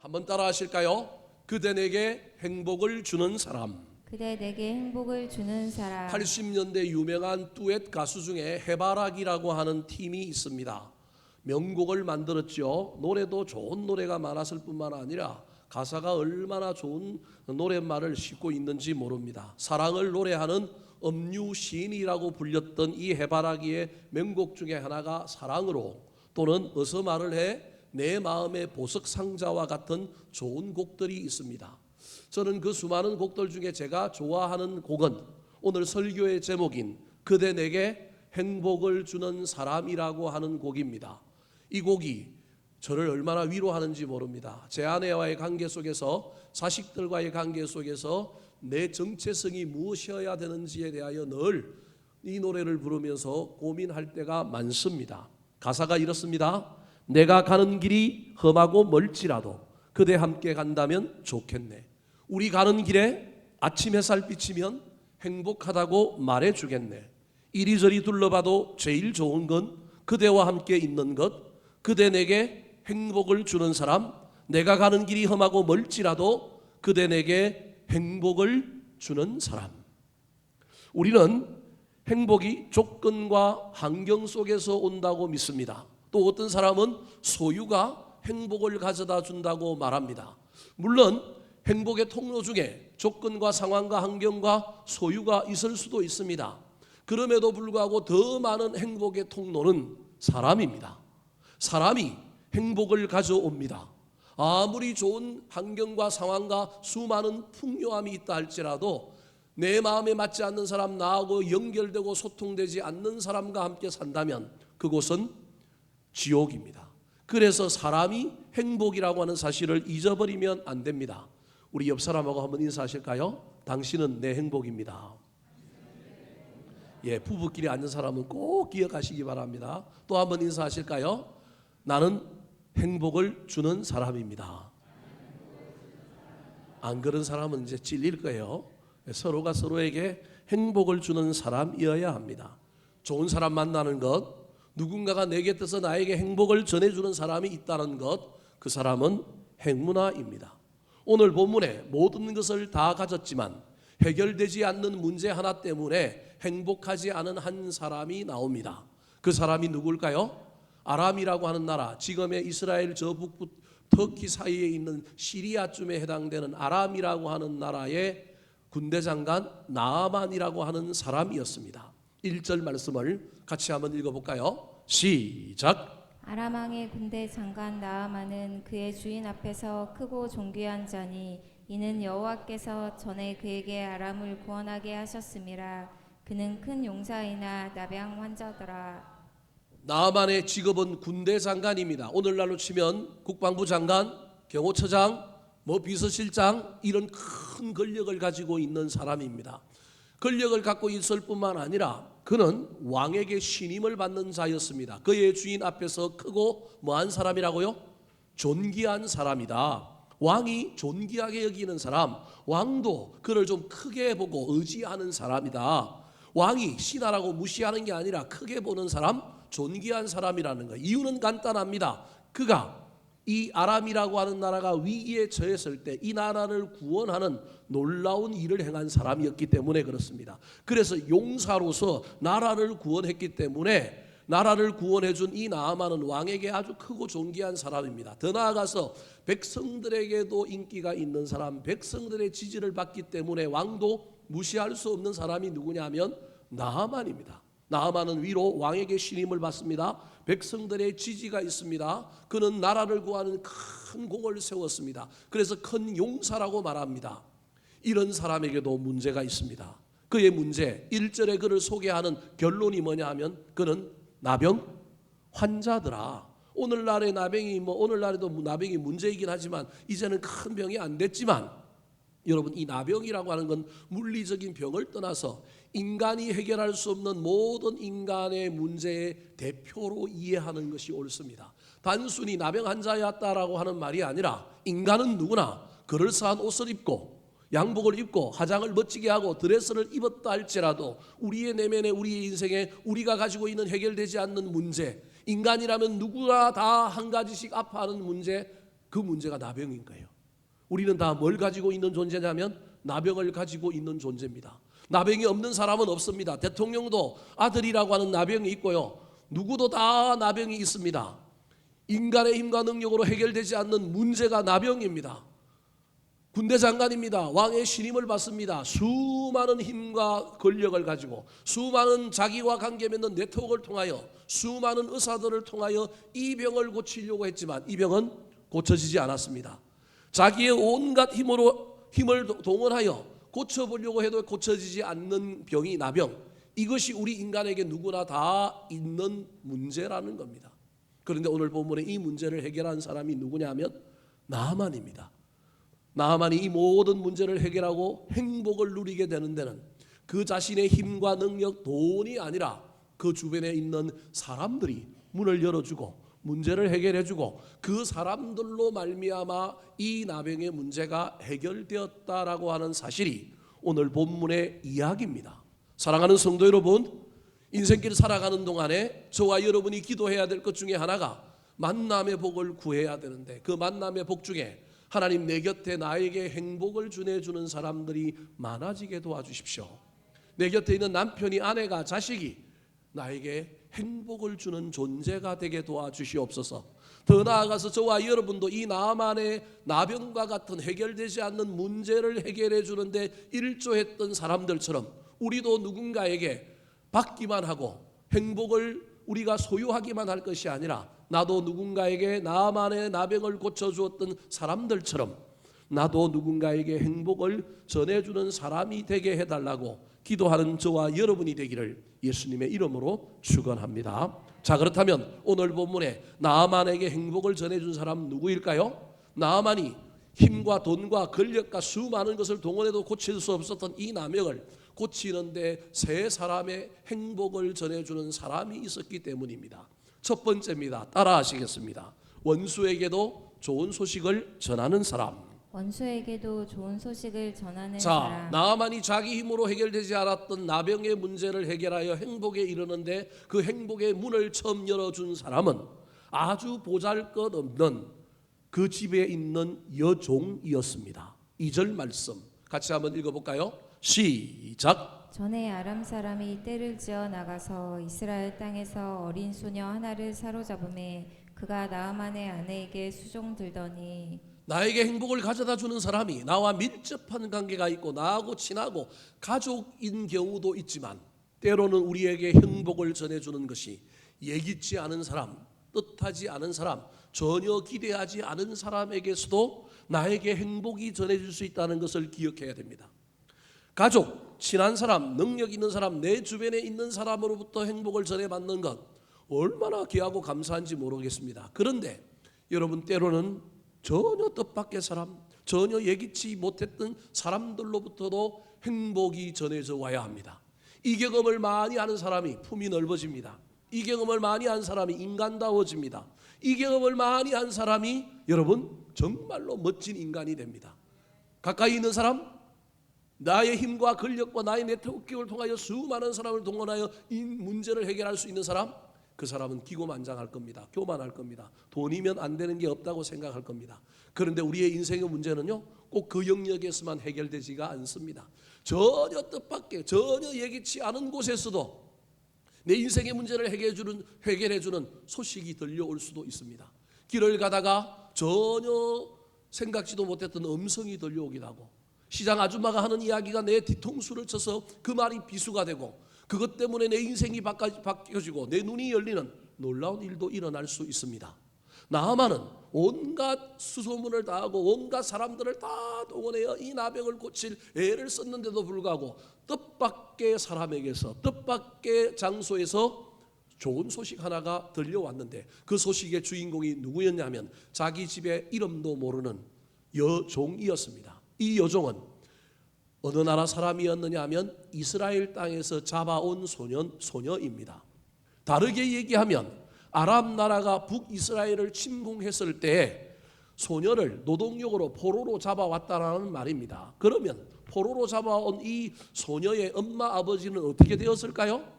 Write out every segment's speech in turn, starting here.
한번 따라 하실까요? 그대 내게 행복을 주는 사람. 그대 내게 행복을 주는 사람. 80년대 유명한 듀엣 가수 중에 해바라기라고 하는 팀이 있습니다. 명곡을 만들었죠. 노래도 좋은 노래가 많았을 뿐만 아니라 가사가 얼마나 좋은 노랫말을 싣고 있는지 모릅니다. 사랑을 노래하는 âm 유 시인이라고 불렸던 이 해바라기의 명곡 중에 하나가 사랑으로, 또는 어서 말을 해 내 마음의 보석 상자와 같은 좋은 곡들이 있습니다. 저는 그 수많은 곡들 중에 제가 좋아하는 곡은 오늘 설교의 제목인 그대 내게 행복을 주는 사람이라고 하는 곡입니다. 이 곡이 저를 얼마나 위로하는지 모릅니다. 제 아내와의 관계 속에서, 자식들과의 관계 속에서 내 정체성이 무엇이어야 되는지에 대하여 늘 이 노래를 부르면서 고민할 때가 많습니다. 가사가 이렇습니다. 내가 가는 길이 험하고 멀지라도 그대 함께 간다면 좋겠네. 우리 가는 길에 아침 햇살 비치면 행복하다고 말해주겠네. 이리저리 둘러봐도 제일 좋은 건 그대와 함께 있는 것. 그대 내게 행복을 주는 사람. 내가 가는 길이 험하고 멀지라도 그대 내게 행복을 주는 사람. 우리는 행복이 조건과 환경 속에서 온다고 믿습니다. 또 어떤 사람은 소유가 행복을 가져다 준다고 말합니다. 물론 행복의 통로 중에 조건과 상황과 환경과 소유가 있을 수도 있습니다. 그럼에도 불구하고 더 많은 행복의 통로는 사람입니다. 사람이 행복을 가져옵니다. 아무리 좋은 환경과 상황과 수많은 풍요함이 있다 할지라도 내 마음에 맞지 않는 사람, 나하고 연결되고 소통되지 않는 사람과 함께 산다면 그곳은 지옥입니다. 그래서 사람이 행복이라고 하는 사실을 잊어버리면 안 됩니다. 우리 옆 사람하고 한번 인사하실까요? 당신은 내 행복입니다. 예, 부부끼리 앉은 사람은 꼭 기억하시기 바랍니다. 또 한번 인사하실까요? 나는 행복을 주는 사람입니다. 안 그런 사람은 이제 찔릴 거예요. 서로가 서로에게 행복을 주는 사람이어야 합니다. 좋은 사람 만나는 것, 누군가가 내 곁에서 나에게 행복을 전해주는 사람이 있다는 것, 그 사람은 행문화입니다. 오늘 본문에 모든 것을 다 가졌지만 해결되지 않는 문제 하나 때문에 행복하지 않은 한 사람이 나옵니다. 그 사람이 누굴까요? 아람이라고 하는 나라, 지금의 이스라엘 저 북부 터키 사이에 있는 시리아쯤에 해당되는 아람이라고 하는 나라의 군대 장관 나아만이라고 하는 사람이었습니다. 1절 말씀을 같이 한번 읽어볼까요? 시작. 아람 왕의 군대 장관 나아만은 그의 주인 앞에서 크고 존귀한 자니 이는 여호와께서 전에 그에게 아람을 구원하게 하셨음이라. 그는 큰 용사이나 나병 환자더라. 나아만의 직업은 군대 장관입니다. 오늘날로 치면 국방부 장관, 경호처장, 비서실장, 이런 큰 권력을 가지고 있는 사람입니다. 권력을 갖고 있을 뿐만 아니라 그는 왕에게 신임을 받는 자였습니다. 그의 주인 앞에서 크고 뭐한 사람이라고요? 존귀한 사람이다. 왕이 존귀하게 여기는 사람, 왕도 그를 좀 크게 보고 의지하는 사람이다. 왕이 신하라고 무시하는 게 아니라 크게 보는 사람, 존귀한 사람이라는 거. 이유는 간단합니다. 그가 이 아람이라고 하는 나라가 위기에 처했을 때 이 나라를 구원하는 놀라운 일을 행한 사람이었기 때문에 그렇습니다. 그래서 용사로서 나라를 구원했기 때문에 나라를 구원해 준 이 나아만은 왕에게 아주 크고 존귀한 사람입니다. 더 나아가서 백성들에게도 인기가 있는 사람, 백성들의 지지를 받기 때문에 왕도 무시할 수 없는 사람이 누구냐면 나아만입니다. 나아만은 위로 왕에게 신임을 받습니다. 백성들의 지지가 있습니다. 그는 나라를 구하는 큰 공을 세웠습니다. 그래서 큰 용사라고 말합니다. 이런 사람에게도 문제가 있습니다. 그의 문제, 1절에 그를 소개하는 결론이 뭐냐 하면 그는 나병 환자더라. 오늘날의 나병이 오늘날에도 나병이 문제이긴 하지만 이제는 큰 병이 안 됐지만 여러분, 이 나병이라고 하는 건 물리적인 병을 떠나서 인간이 해결할 수 없는 모든 인간의 문제의 대표로 이해하는 것이 옳습니다. 단순히 나병 환자였다라고 하는 말이 아니라 인간은 누구나 그럴싸한 옷을 입고 양복을 입고 화장을 멋지게 하고 드레스를 입었다 할지라도 우리의 내면에 우리의 인생에 우리가 가지고 있는 해결되지 않는 문제, 인간이라면 누구나 다 한 가지씩 아파하는 문제, 그 문제가 나병인 거예요. 우리는 다 뭘 가지고 있는 존재냐면 나병을 가지고 있는 존재입니다. 나병이 없는 사람은 없습니다. 대통령도 아들이라고 하는 나병이 있고요. 누구도 다 나병이 있습니다. 인간의 힘과 능력으로 해결되지 않는 문제가 나병입니다. 군대 장관입니다. 왕의 신임을 받습니다. 수많은 힘과 권력을 가지고 수많은 자기와 관계 맺는 네트워크를 통하여 수많은 의사들을 통하여 이 병을 고치려고 했지만 이 병은 고쳐지지 않았습니다. 자기의 온갖 힘을 동원하여 고쳐보려고 해도 고쳐지지 않는 병이 나병. 이것이 우리 인간에게 누구나 다 있는 문제라는 겁니다. 그런데 오늘 본문에 이 문제를 해결한 사람이 누구냐 하면 나아만입니다. 나아만이 이 모든 문제를 해결하고 행복을 누리게 되는 데는 그 자신의 힘과 능력, 돈이 아니라 그 주변에 있는 사람들이 문을 열어주고 문제를 해결해주고 그 사람들로 말미암아 이 나병의 문제가 해결되었다라고 하는 사실이 오늘 본문의 이야기입니다. 사랑하는 성도 여러분, 인생길 살아가는 동안에 저와 여러분이 기도해야 될 것 중에 하나가 만남의 복을 구해야 되는데 그 만남의 복 중에 하나님 내 곁에 나에게 행복을 전해주는 사람들이 많아지게 도와주십시오. 내 곁에 있는 남편이, 아내가, 자식이 나에게 행복을 주는 존재가 되게 도와주시옵소서. 더 나아가서 저와 여러분도 이 나아만의 나병과 같은 해결되지 않는 문제를 해결해 주는데 일조했던 사람들처럼 우리도 누군가에게 받기만 하고 행복을 우리가 소유하기만 할 것이 아니라 나도 누군가에게 나만의 나병을 고쳐주었던 사람들처럼 나도 누군가에게 행복을 전해주는 사람이 되게 해달라고 기도하는 저와 여러분이 되기를 예수님의 이름으로 축원합니다. 자, 그렇다면 오늘 본문에 나아만에게 행복을 전해준 사람 누구일까요? 나아만이 힘과 돈과 권력과 수많은 것을 동원해도 고칠 수 없었던 이 나병을 고치는데 세 사람의 행복을 전해주는 사람이 있었기 때문입니다. 첫 번째입니다. 따라하시겠습니다. 원수에게도 좋은 소식을 전하는 사람. 원수에게도 좋은 소식을 전하는 자, 사람. 나아만이 자기 힘으로 해결되지 않았던 나병의 문제를 해결하여 행복에 이르는데 그 행복의 문을 처음 열어준 사람은 아주 보잘것없는 그 집에 있는 여종이었습니다. 2절 말씀 같이 한번 읽어볼까요? 시작. 전에 아람 사람이 떼를 지어 나가서 이스라엘 땅에서 어린 소녀 하나를 사로잡음에 그가 나아만의 아내에게 수종들더니 나에게 행복을 가져다 주는 사람이 나와 밀접한 관계가 있고 나하고 친하고 가족인 경우도 있지만 때로는 우리에게 행복을 전해주는 것이 예기치 않은 사람, 뜻하지 않은 사람, 전혀 기대하지 않은 사람에게서도 나에게 행복이 전해질 수 있다는 것을 기억해야 됩니다. 가족, 친한 사람, 능력 있는 사람, 내 주변에 있는 사람으로부터 행복을 전해받는 것 얼마나 귀하고 감사한지 모르겠습니다. 그런데 여러분 때로는 전혀 뜻밖의 사람, 전혀 예기치 못했던 사람들로부터도 행복이 전해져 와야 합니다. 이 경험을 많이 하는 사람이 품이 넓어집니다. 이 경험을 많이 한 사람이 인간다워집니다. 이 경험을 많이 한 사람이 여러분 정말로 멋진 인간이 됩니다. 가까이 있는 사람, 나의 힘과 권력과 나의 네트워크를 통하여 수많은 사람을 동원하여 이 문제를 해결할 수 있는 사람, 그 사람은 기고만장할 겁니다. 교만할 겁니다. 돈이면 안 되는 게 없다고 생각할 겁니다. 그런데 우리의 인생의 문제는요, 꼭 그 영역에서만 해결되지가 않습니다. 전혀 뜻밖의, 전혀 예기치 않은 곳에서도 내 인생의 문제를 해결해주는 소식이 들려올 수도 있습니다. 길을 가다가 전혀 생각지도 못했던 음성이 들려오기도 하고, 시장 아줌마가 하는 이야기가 내 뒤통수를 쳐서 그 말이 비수가 되고, 그것 때문에 내 인생이 바뀌어지고 내 눈이 열리는 놀라운 일도 일어날 수 있습니다. 나아만은 온갖 수소문을 다하고 온갖 사람들을 다 동원하여 이 나병을 고칠 애를 썼는데도 불구하고 뜻밖의 사람에게서, 뜻밖의 장소에서 좋은 소식 하나가 들려왔는데 그 소식의 주인공이 누구였냐면 자기 집의 이름도 모르는 여종이었습니다. 이 여종은 어느 나라 사람이었느냐 하면 이스라엘 땅에서 잡아온 소녀입니다. 다르게 얘기하면 아람 나라가 북이스라엘을 침공했을 때 소녀를 노동력으로 포로로 잡아왔다라는 말입니다. 그러면 포로로 잡아온 이 소녀의 엄마 아버지는 어떻게 되었을까요?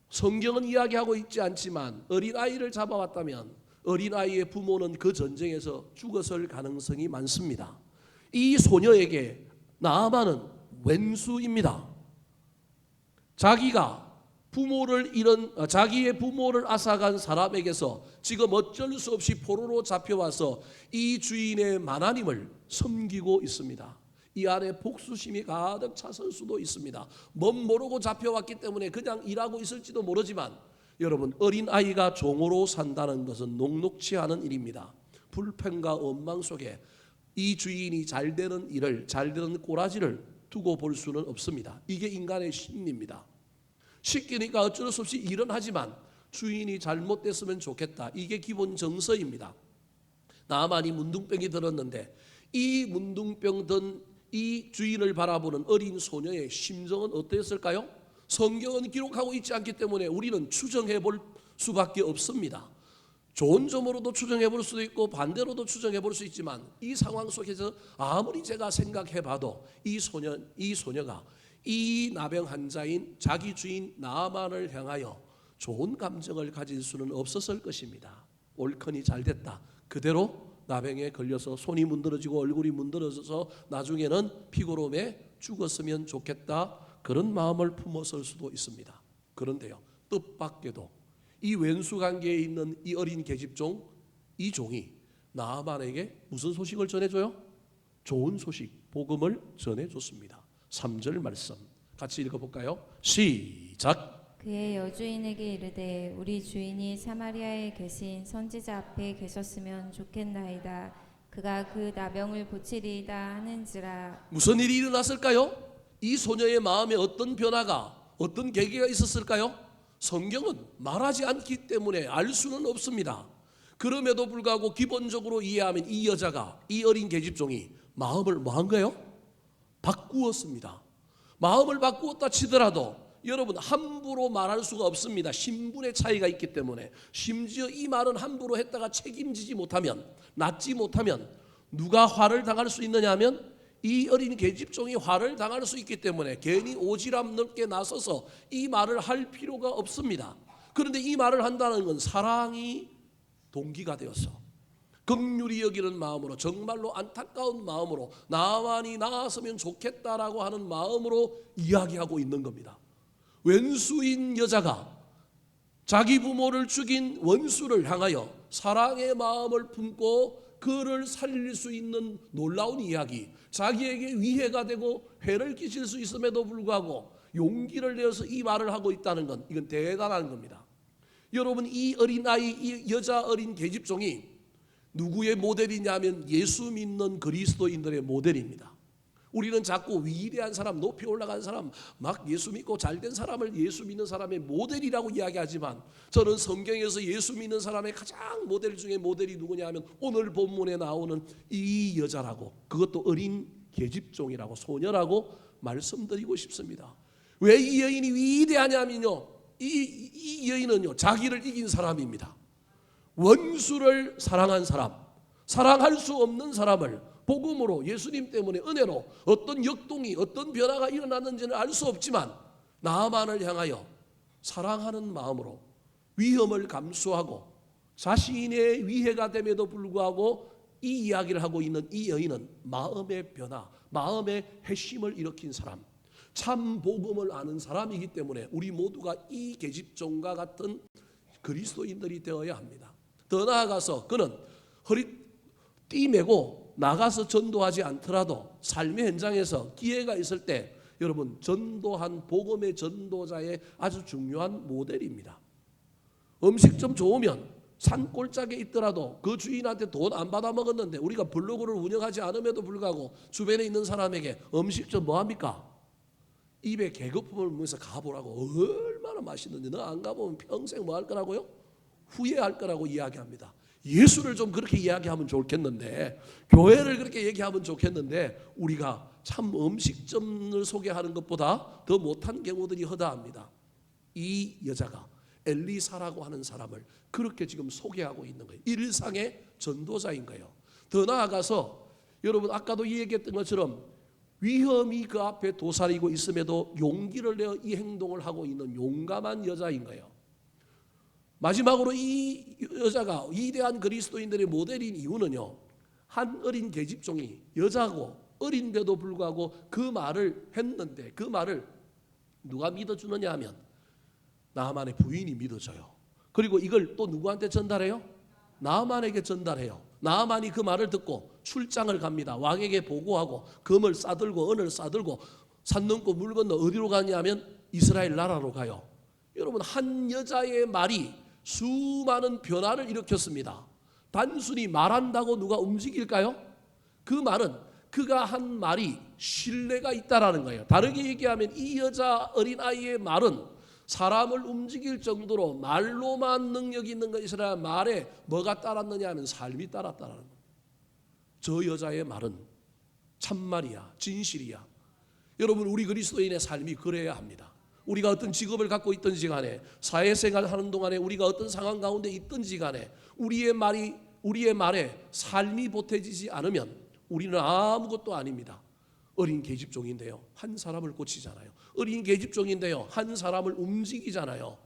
성경은 이야기하고 있지 않지만 어린아이를 잡아왔다면 어린아이의 부모는 그 전쟁에서 죽었을 가능성이 많습니다. 이 소녀에게 나아만은 왼수입니다. 자기의 부모를 앗아간 사람에게서 지금 어쩔 수 없이 포로로 잡혀와서 이 주인의 만하님을 섬기고 있습니다. 이 안에 복수심이 가득 찼을 수도 있습니다. 뭔 모르고 잡혀왔기 때문에 그냥 일하고 있을지도 모르지만 여러분, 어린아이가 종으로 산다는 것은 녹록치 않은 일입니다. 불평과 원망 속에 이 주인이 잘 되는 일을, 잘 되는 꼬라지를 두고 볼 수는 없습니다. 이게 인간의 심리입니다. 시키니까 어쩔 수 없이 일은 하지만 주인이 잘못됐으면 좋겠다. 이게 기본 정서입니다. 나만이 문둥병이 들었는데 이 문둥병 든 이 주인을 바라보는 어린 소녀의 심정은 어땠을까요? 성경은 기록하고 있지 않기 때문에 우리는 추정해 볼 수밖에 없습니다. 좋은 점으로도 추정해 볼 수도 있고 반대로도 추정해 볼 수 있지만 이 상황 속에서 아무리 제가 생각해 봐도 이 소녀가 이 나병 환자인 자기 주인 나아만을 향하여 좋은 감정을 가질 수는 없었을 것입니다. 옳거니 잘 됐다. 그대로 나병에 걸려서 손이 문드러지고 얼굴이 문드러져서 나중에는 피고름에 죽었으면 좋겠다. 그런 마음을 품었을 수도 있습니다. 그런데요, 뜻밖에도 이 왼수 관계에 있는 이 어린 계집종, 이 종이 나아만에게 무슨 소식을 전해줘요? 좋은 소식, 복음을 전해줬습니다. 3절 말씀 같이 읽어볼까요? 시작. 그의 여주인에게 이르되 우리 주인이 사마리아에 계신 선지자 앞에 계셨으면 좋겠나이다. 그가 그 나병을 고치리이다 하는지라. 무슨 일이 일어났을까요? 이 소녀의 마음에 어떤 변화가, 어떤 계기가 있었을까요? 성경은 말하지 않기 때문에 알 수는 없습니다. 그럼에도 불구하고 기본적으로 이해하면 이 여자가, 이 어린 계집종이 마음을 뭐한 거예요? 바꾸었습니다. 마음을 바꾸었다 치더라도 여러분, 함부로 말할 수가 없습니다. 신분의 차이가 있기 때문에. 심지어 이 말은 함부로 했다가 책임지지 못하면, 낫지 못하면 누가 화를 당할 수 있느냐 하면 이 어린 계집종이 화를 당할 수 있기 때문에 괜히 오지랖 넓게 나서서 이 말을 할 필요가 없습니다. 그런데 이 말을 한다는 건 사랑이 동기가 되어서 긍휼히 여기는 마음으로, 정말로 안타까운 마음으로 나만이 나았으면 좋겠다라고 하는 마음으로 이야기하고 있는 겁니다. 왼수인 여자가 자기 부모를 죽인 원수를 향하여 사랑의 마음을 품고 그를 살릴 수 있는 놀라운 이야기, 자기에게 위해가 되고 해를 끼칠 수 있음에도 불구하고 용기를 내어서 이 말을 하고 있다는 건 이건 대단한 겁니다. 여러분, 이 어린아이, 이 여자 어린 계집종이 누구의 모델이냐면 예수 믿는 그리스도인들의 모델입니다. 우리는 자꾸 위대한 사람, 높이 올라간 사람, 막 예수 믿고 잘된 사람을 예수 믿는 사람의 모델이라고 이야기하지만 저는 성경에서 예수 믿는 사람의 가장 모델 중에 모델이 누구냐 하면 오늘 본문에 나오는 이 여자라고, 그것도 어린 계집종이라고, 소녀라고 말씀드리고 싶습니다. 왜 이 여인이 위대하냐면요, 이 여인은요 자기를 이긴 사람입니다. 원수를 사랑한 사람, 사랑할 수 없는 사람을 복음으로, 예수님 때문에, 은혜로 어떤 역동이, 어떤 변화가 일어났는지는 알 수 없지만 나아만을 향하여 사랑하는 마음으로 위험을 감수하고 자신의 위해가 됨에도 불구하고 이 이야기를 하고 있는 이 여인은 마음의 변화, 마음의 회심을 일으킨 사람, 참 복음을 아는 사람이기 때문에 우리 모두가 이 계집종과 같은 그리스도인들이 되어야 합니다. 더 나아가서 그는 허리 메고 나가서 전도하지 않더라도 삶의 현장에서 기회가 있을 때 여러분, 전도한 복음의 전도자의 아주 중요한 모델입니다. 음식점 좋으면 산골짜기에 있더라도 그 주인한테 돈 안 받아 먹었는데 우리가 블로그를 운영하지 않음에도 불구하고 주변에 있는 사람에게 음식점 뭐합니까? 입에 개거품을 물면서 가보라고. 얼마나 맛있는지. 너 안 가보면 평생 뭐 할 거라고요? 후회할 거라고 이야기합니다. 예수를 좀 그렇게 이야기하면 좋겠는데, 교회를 그렇게 얘기하면 좋겠는데 우리가 참 음식점을 소개하는 것보다 더 못한 경우들이 허다합니다. 이 여자가 엘리사라고 하는 사람을 그렇게 지금 소개하고 있는 거예요. 일상의 전도자인 거예요. 더 나아가서 여러분 아까도 얘기했던 것처럼 위험이 그 앞에 도사리고 있음에도 용기를 내어 이 행동을 하고 있는 용감한 여자인 거예요. 마지막으로 이 여자가 위대한 그리스도인들의 모델인 이유는요, 한 어린 계집종이 여자고 어린데도 불구하고 그 말을 했는데 그 말을 누가 믿어주느냐 하면 나아만의 부인이 믿어줘요. 그리고 이걸 또 누구한테 전달해요? 나아만에게 전달해요. 나아만이 그 말을 듣고 출장을 갑니다. 왕에게 보고하고 금을 싸들고 은을 싸들고 산 넘고 물 건너 어디로 가냐면 이스라엘 나라로 가요. 여러분, 한 여자의 말이 수많은 변화를 일으켰습니다. 단순히 말한다고 누가 움직일까요? 그 말은 그가 한 말이 신뢰가 있다라는 거예요. 다르게 얘기하면 이 여자 어린아이의 말은 사람을 움직일 정도로 말로만 능력이 있는 것이 아니라 말에 뭐가 따랐느냐 하면 삶이 따랐다라는 거예요. 저 여자의 말은 참말이야, 진실이야. 여러분, 우리 그리스도인의 삶이 그래야 합니다. 우리가 어떤 직업을 갖고 있든지 간에, 사회생활 하는 동안에 우리가 어떤 상황 가운데 있든지 간에 우리의 말에 삶이 보태지지 않으면 우리는 아무것도 아닙니다. 어린 계집종인데요, 한 사람을 고치잖아요. 어린 계집종인데요, 한 사람을 움직이잖아요.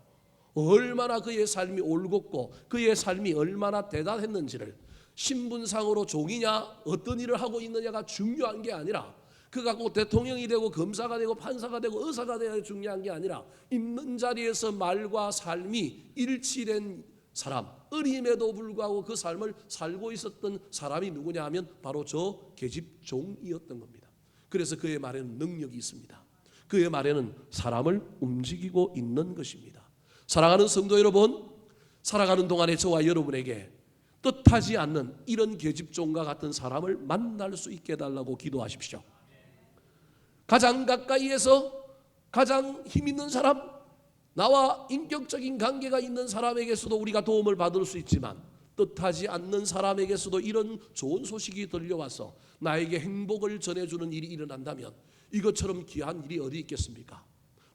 얼마나 그의 삶이 올곧고 그의 삶이 얼마나 대단했는지를, 신분상으로 종이냐 어떤 일을 하고 있느냐가 중요한 게 아니라, 그가 꼭 대통령이 되고 검사가 되고 판사가 되고 의사가 되어야 중요한 게 아니라 있는 자리에서 말과 삶이 일치된 사람, 어림에도 불구하고 그 삶을 살고 있었던 사람이 누구냐 하면 바로 저 계집종이었던 겁니다. 그래서 그의 말에는 능력이 있습니다. 그의 말에는 사람을 움직이고 있는 것입니다. 사랑하는 성도 여러분, 살아가는 동안에 저와 여러분에게 뜻하지 않는 이런 계집종과 같은 사람을 만날 수 있게 해달라고 기도하십시오. 가장 가까이에서 가장 힘 있는 사람, 나와 인격적인 관계가 있는 사람에게서도 우리가 도움을 받을 수 있지만, 뜻하지 않는 사람에게서도 이런 좋은 소식이 들려와서 나에게 행복을 전해주는 일이 일어난다면 이것처럼 귀한 일이 어디 있겠습니까?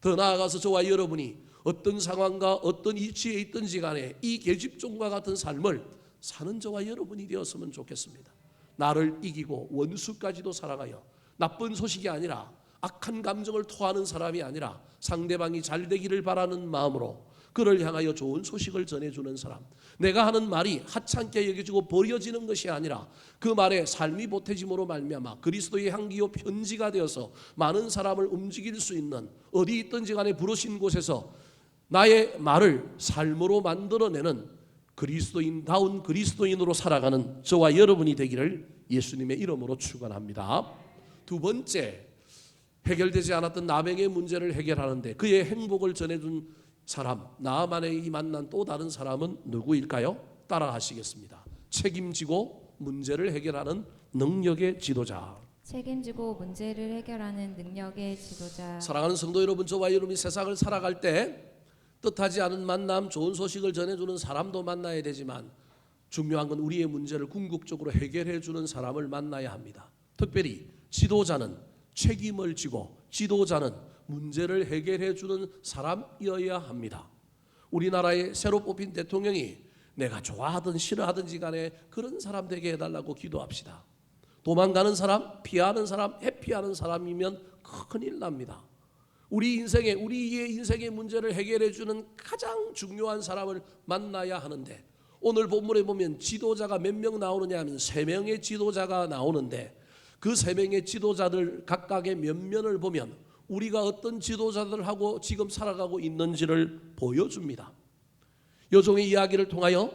더 나아가서 저와 여러분이 어떤 상황과 어떤 위치에 있든지 간에 이 계집종과 같은 삶을 사는 저와 여러분이 되었으면 좋겠습니다. 나를 이기고 원수까지도 사랑하여 나쁜 소식이 아니라 악한 감정을 토하는 사람이 아니라 상대방이 잘 되기를 바라는 마음으로 그를 향하여 좋은 소식을 전해주는 사람, 내가 하는 말이 하찮게 여겨지고 버려지는 것이 아니라 그 말에 삶이 보태짐으로 말미암아 그리스도의 향기요 편지가 되어서 많은 사람을 움직일 수 있는, 어디 있든지 간에 부르신 곳에서 나의 말을 삶으로 만들어내는 그리스도인다운 그리스도인으로 살아가는 저와 여러분이 되기를 예수님의 이름으로 축원합니다. 두 번째, 해결되지 않았던 나병의 문제를 해결하는데 그의 행복을 전해준 사람, 나아만의 이 만난 또 다른 사람은 누구일까요? 따라하시겠습니다. 책임지고 문제를 해결하는 능력의 지도자. 책임지고 문제를 해결하는 능력의 지도자. 사랑하는 성도 여러분, 저와 여러분이 세상을 살아갈 때 뜻하지 않은 만남, 좋은 소식을 전해주는 사람도 만나야 되지만 중요한 건 우리의 문제를 궁극적으로 해결해 주는 사람을 만나야 합니다. 특별히 지도자는 책임을 지고 지도자는 문제를 해결해 주는 사람이어야 합니다. 우리나라의 새로 뽑힌 대통령이 내가 좋아하든 싫어하든지 간에 그런 사람 되게 해달라고 기도합시다. 도망가는 사람, 피하는 사람, 회피하는 사람이면 큰일 납니다. 우리의 인생의 문제를 해결해 주는 가장 중요한 사람을 만나야 하는데, 오늘 본문에 보면 지도자가 몇 명 나오느냐 하면 3명의 지도자가 나오는데, 그 3명의 지도자들 각각의 면면을 보면 우리가 어떤 지도자들하고 지금 살아가고 있는지를 보여줍니다. 여종의 이야기를 통하여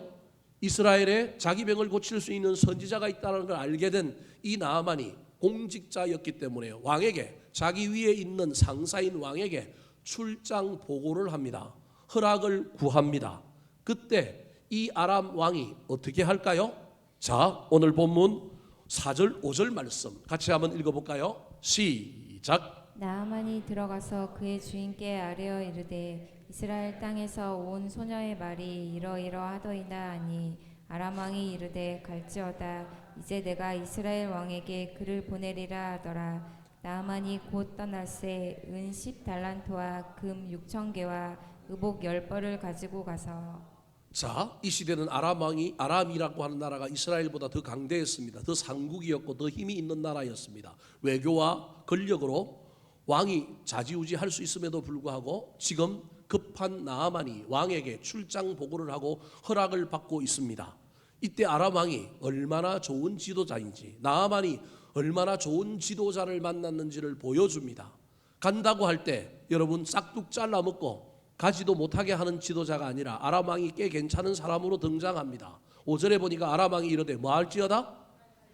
이스라엘에 자기 병을 고칠 수 있는 선지자가 있다는 걸 알게 된 이 나아만이 공직자였기 때문에 왕에게, 자기 위에 있는 상사인 왕에게 출장 보고를 합니다. 허락을 구합니다. 그때 이 아람 왕이 어떻게 할까요? 자, 오늘 본문 4절 5절 말씀 같이 한번 읽어볼까요? 시작. 나아만이 들어가서 그의 주인께 아뢰어 이르되 이스라엘 땅에서 온 소녀의 말이 이러이러하더이다 하니 아람 왕이 이르되 갈지어다. 이제 내가 이스라엘 왕에게 그를 보내리라 하더라. 나아만이 곧 떠날새 은 10달란트와 금 6,000개와 의복 10벌을 가지고 가서 자, 이 시대는 아람이라고 하는 나라가 이스라엘보다 더 강대했습니다. 더 상국이었고 더 힘이 있는 나라였습니다. 외교와 권력으로 왕이 좌지우지할 수 있음에도 불구하고 지금 급한 나아만이 왕에게 출장 보고를 하고 허락을 받고 있습니다. 이때 아람 왕이 얼마나 좋은 지도자인지, 나아만이 얼마나 좋은 지도자를 만났는지를 보여줍니다. 간다고 할 때 여러분 싹둑 잘라 먹고 가지도 못하게 하는 지도자가 아니라 아람 왕이 꽤 괜찮은 사람으로 등장합니다. 5절에 보니까 아람 왕이 이르되 뭐 할지어다?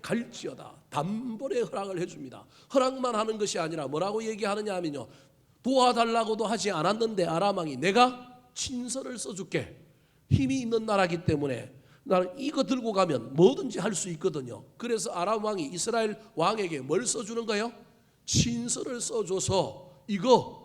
갈지어다. 단번에 허락을 해줍니다. 허락만 하는 것이 아니라 뭐라고 얘기하느냐 하면요, 도와달라고도 하지 않았는데 아람 왕이 내가 친서를 써줄게. 힘이 있는 나라기 때문에 나는 이거 들고 가면 뭐든지 할 수 있거든요. 그래서 아람 왕이 이스라엘 왕에게 뭘 써주는 거예요? 친서를 써줘서 이거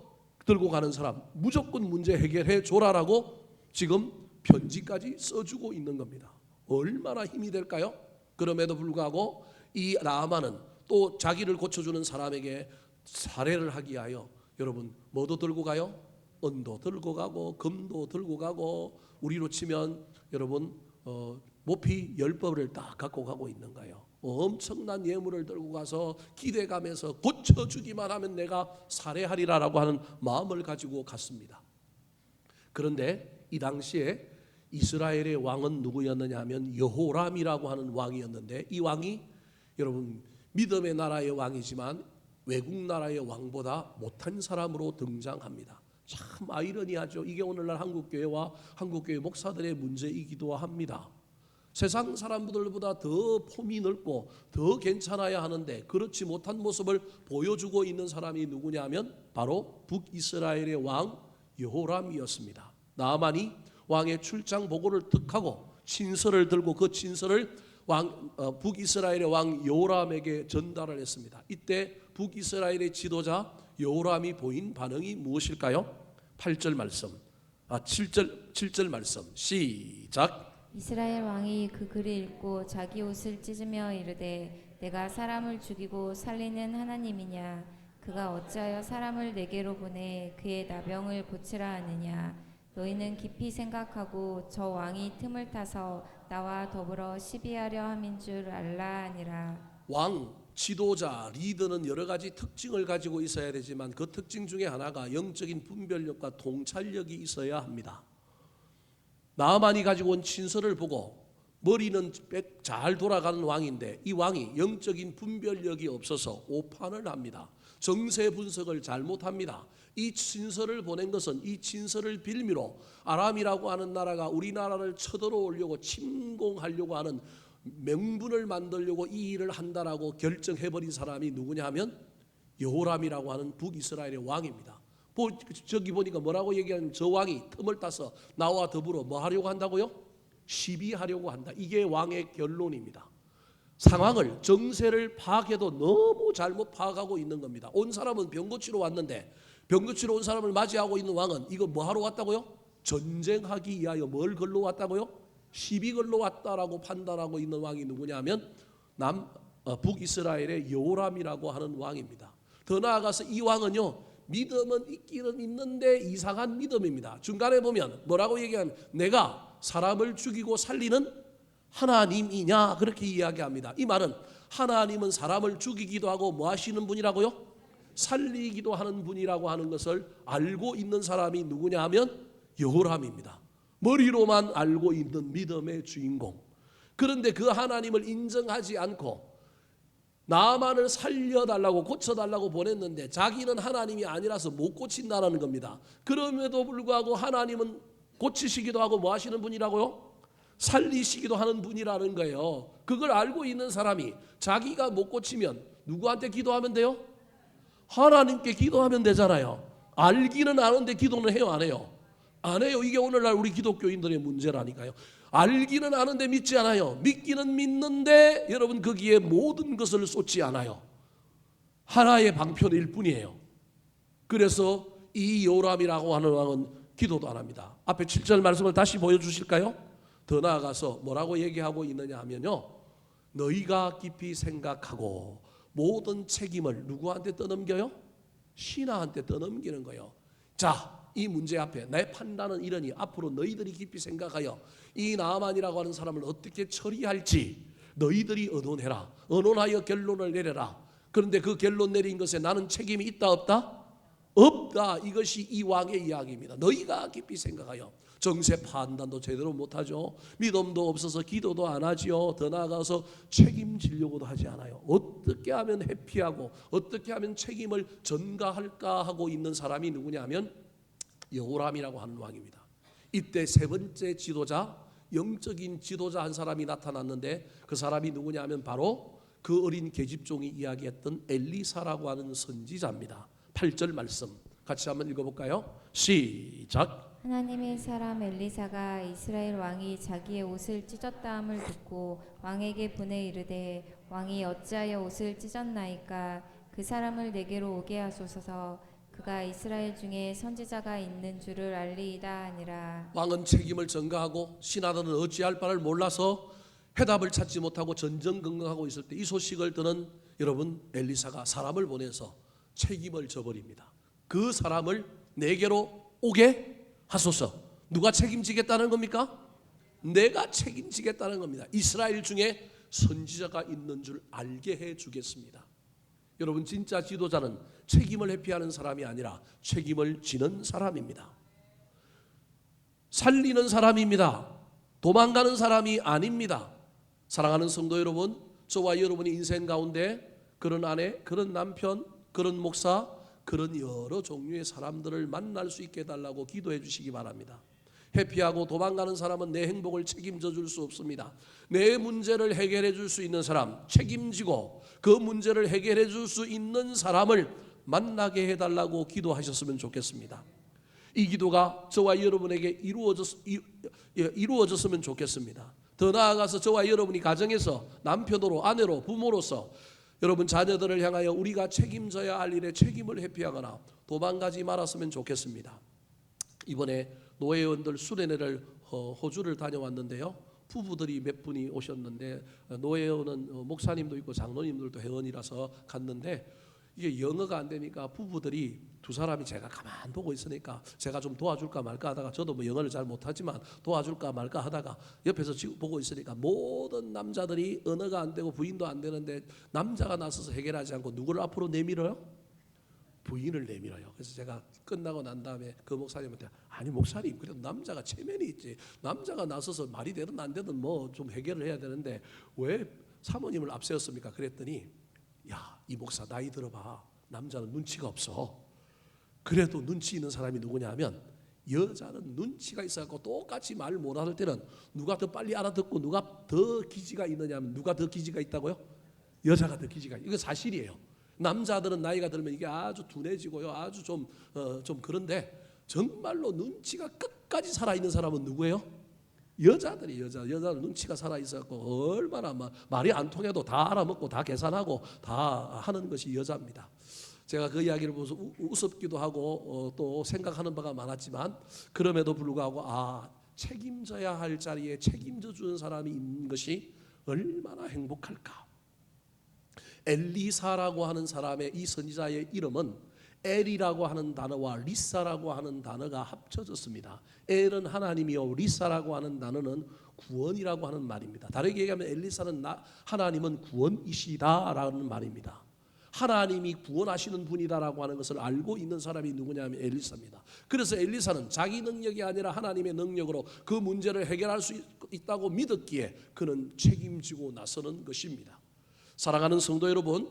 들고 가는 사람 무조건 문제 해결해 줘라라고 지금 편지까지 써주고 있는 겁니다. 얼마나 힘이 될까요? 그럼에도 불구하고 이 나아만은 또 자기를 고쳐주는 사람에게 살해를 하기 위하여 여러분 뭐도 들고 가요? 은도 들고 가고 금도 들고 가고 우리로 치면 여러분 모피 10벌을 딱 갖고 가고 있는 거예요. 엄청난 예물을 들고 가서 기대감에서 고쳐주기만 하면 내가 살해하리라라고 하는 마음을 가지고 갔습니다. 그런데 이 당시에 이스라엘의 왕은 누구였느냐 하면 여호람이라고 하는 왕이었는데 이 왕이 여러분 믿음의 나라의 왕이지만 외국 나라의 왕보다 못한 사람으로 등장합니다. 참 아이러니하죠. 이게 오늘날 한국교회와 한국교회 목사들의 문제이기도 합니다. 세상 사람들보다 더 폼이 넓고 더 괜찮아야 하는데 그렇지 못한 모습을 보여주고 있는 사람이 누구냐 하면 바로 북이스라엘의 왕 여호람이었습니다. 나아만이 왕의 출장 보고를 득하고 친서를 들고 그 친서를 북이스라엘의 왕 여호람에게 전달을 했습니다. 이때 북이스라엘의 지도자 여호람이 보인 반응이 무엇일까요? 7절 말씀 시작. 이스라엘 왕이 그 글을 읽고 자기 옷을 찢으며 이르되 내가 사람을 죽이고 살리는 하나님이냐 그가 어찌하여 사람을 내게로 보내 그의 나병을 고치라 하느냐 너희는 깊이 생각하고 저 왕이 틈을 타서 나와 더불어 시비하려 함인 줄 알라 하니라. 왕, 지도자, 리더는 여러 가지 특징을 가지고 있어야 되지만 그 특징 중에 하나가 영적인 분별력과 통찰력이 있어야 합니다. 나아만이 가지고 온 친서를 보고 머리는 잘 돌아가는 왕인데 이 왕이 영적인 분별력이 없어서 오판을 합니다. 정세 분석을 잘못합니다. 이 친서를 보낸 것은 이 친서를 빌미로 아람이라고 하는 나라가 우리나라를 쳐들어오려고 침공하려고 하는 명분을 만들려고 이 일을 한다라고 결정해버린 사람이 누구냐 하면 여호람이라고 하는 북이스라엘의 왕입니다. 저기 보니까 뭐라고 얘기하냐면 저 왕이 틈을 따서 나와 더불어 뭐 하려고 한다고요? 시비하려고 한다. 이게 왕의 결론입니다. 상황을 정세를 파악해도 너무 잘못 파악하고 있는 겁니다. 온 사람은 병 고치러 왔는데 병 고치러 온 사람을 맞이하고 있는 왕은 이거 뭐 하러 왔다고요? 전쟁하기 위하여 뭘 걸러 왔다고요? 시비 걸러 왔다라고 판단하고 있는 왕이 누구냐면 북이스라엘의 여호람이라고 하는 왕입니다. 더 나아가서 이 왕은요 믿음은 있기는 있는데 이상한 믿음입니다. 중간에 보면 뭐라고 얘기하면 내가 사람을 죽이고 살리는 하나님이냐 그렇게 이야기합니다. 이 말은 하나님은 사람을 죽이기도 하고 뭐 하시는 분이라고요? 살리기도 하는 분이라고 하는 것을 알고 있는 사람이 누구냐 하면 여호람입니다. 머리로만 알고 있는 믿음의 주인공. 그런데 그 하나님을 인정하지 않고 나만을 살려달라고 고쳐달라고 보냈는데 자기는 하나님이 아니라서 못 고친다는 겁니다. 그럼에도 불구하고 하나님은 고치시기도 하고 뭐 하시는 분이라고요? 살리시기도 하는 분이라는 거예요. 그걸 알고 있는 사람이 자기가 못 고치면 누구한테 기도하면 돼요? 하나님께 기도하면 되잖아요. 알기는 아는데 기도는 해요 안 해요? 안 해요. 이게 오늘날 우리 기독교인들의 문제라니까요. 알기는 아는데 믿지 않아요. 믿기는 믿는데 여러분 거기에 모든 것을 쏟지 않아요. 하나의 방편일 뿐이에요. 그래서 이 요람이라고 하는 왕은 기도도 안 합니다. 앞에 7절 말씀을 다시 보여주실까요? 더 나아가서 뭐라고 얘기하고 있느냐 하면요, 너희가 깊이 생각하고 모든 책임을 누구한테 떠넘겨요? 신하한테 떠넘기는 거예요. 자, 이 문제 앞에 내 판단은 이러니 앞으로 너희들이 깊이 생각하여 이 나아만이라고 하는 사람을 어떻게 처리할지 너희들이 의논해라. 의논하여 결론을 내려라. 그런데 그 결론 내린 것에 나는 책임이 있다 없다? 없다. 이것이 이 왕의 이야기입니다. 너희가 깊이 생각하여. 정세 판단도 제대로 못하죠. 믿음도 없어서 기도도 안 하지요. 더 나아가서 책임지려고도 하지 않아요. 어떻게 하면 회피하고 어떻게 하면 책임을 전가할까 하고 있는 사람이 누구냐 하면 여호람이라고 하는 왕입니다. 이때 세 번째 지도자, 영적인 지도자 한 사람이 나타났는데 그 사람이 누구냐 하면 바로 그 어린 계집종이 이야기했던 엘리사라고 하는 선지자입니다. 8절 말씀 같이 한번 읽어볼까요? 시작. 하나님의 사람 엘리사가 이스라엘 왕이 자기의 옷을 찢었다함을 듣고 왕에게 보내 이르되 왕이 어찌하여 옷을 찢었나이까 그 사람을 내게로 오게 하소서 그가 이스라엘 중에 선지자가 있는 줄을 알리이다 하니라. 왕은 책임을 전가하고 신하들은 어찌할 바를 몰라서 해답을 찾지 못하고 전전긍긍하고 있을 때 이 소식을 듣는 여러분 엘리사가 사람을 보내서 책임을 져버립니다. 그 사람을 내게로 오게 하소서. 누가 책임지겠다는 겁니까? 내가 책임지겠다는 겁니다. 이스라엘 중에 선지자가 있는 줄 알게 해주겠습니다. 여러분 진짜 지도자는 책임을 회피하는 사람이 아니라 책임을 지는 사람입니다. 살리는 사람입니다. 도망가는 사람이 아닙니다. 사랑하는 성도 여러분, 저와 여러분의 인생 가운데 그런 아내, 그런 남편, 그런 목사, 그런 여러 종류의 사람들을 만날 수 있게 해달라고 기도해 주시기 바랍니다. 회피하고 도망가는 사람은 내 행복을 책임져 줄 수 없습니다. 내 문제를 해결해 줄 수 있는 사람, 책임지고 그 문제를 해결해 줄 수 있는 사람을 만나게 해달라고 기도하셨으면 좋겠습니다. 이 기도가 저와 여러분에게 이루어졌으면 좋겠습니다. 더 나아가서 저와 여러분이 가정에서 남편으로, 아내로, 부모로서 여러분 자녀들을 향하여 우리가 책임져야 할 일에 책임을 회피하거나 도망가지 말았으면 좋겠습니다. 이번에 노회원들 수련회를 호주를 다녀왔는데요. 부부들이 몇 분이 오셨는데 노회원은 목사님도 있고 장로님들도 회원이라서 갔는데 이게 영어가 안 되니까 부부들이 두 사람이 제가 가만 보고 있으니까 제가 좀 도와줄까 말까 하다가 저도 뭐 영어를 잘 못하지만 도와줄까 말까 하다가 옆에서 보고 있으니까 모든 남자들이 언어가 안 되고 부인도 안 되는데 남자가 나서서 해결하지 않고 누구를 앞으로 내밀어요? 부인을 내밀어요. 그래서 제가 끝나고 난 다음에 그 목사님한테 아니 목사님 그래도 남자가 체면이 있지 남자가 나서서 말이 되든 안 되든 뭐 좀 해결을 해야 되는데 왜 사모님을 앞세웠습니까? 그랬더니 야, 이 목사 나이 들어봐. 남자는 눈치가 없어. 그래도 눈치 있는 사람이 누구냐 하면 여자는 눈치가 있어갖고 똑같이 말 못할 때는 누가 더 빨리 알아듣고 누가 더 기지가 있느냐 하면 누가 더 기지가 있다고요? 여자가 더 기지가 있어요. 이거 사실이에요. 남자들은 나이가 들면 이게 아주 둔해지고요. 아주 좀 그런데 정말로 눈치가 끝까지 살아있는 사람은 누구예요? 여자는 눈치가 살아있어갖고 얼마나 말이 안 통해도 다 알아먹고 다 계산하고 다 하는 것이 여자입니다. 제가 그 이야기를 보면서 우습기도 하고 또 생각하는 바가 많았지만 그럼에도 불구하고 책임져야 할 자리에 책임져 주는 사람이 있는 것이 얼마나 행복할까. 엘리사라고 하는 사람의 이 선지자의 이름은 엘이라고 하는 단어와 리사라고 하는 단어가 합쳐졌습니다. 엘은 하나님이요 리사라고 하는 단어는 구원이라고 하는 말입니다. 다르게 얘기하면 엘리사는 하나님은 구원이시다라는 말입니다. 하나님이 구원하시는 분이다라고 하는 것을 알고 있는 사람이 누구냐면 엘리사입니다. 그래서 엘리사는 자기 능력이 아니라 하나님의 능력으로 그 문제를 해결할 수 있다고 믿었기에 그는 책임지고 나서는 것입니다. 사랑하는 성도 여러분,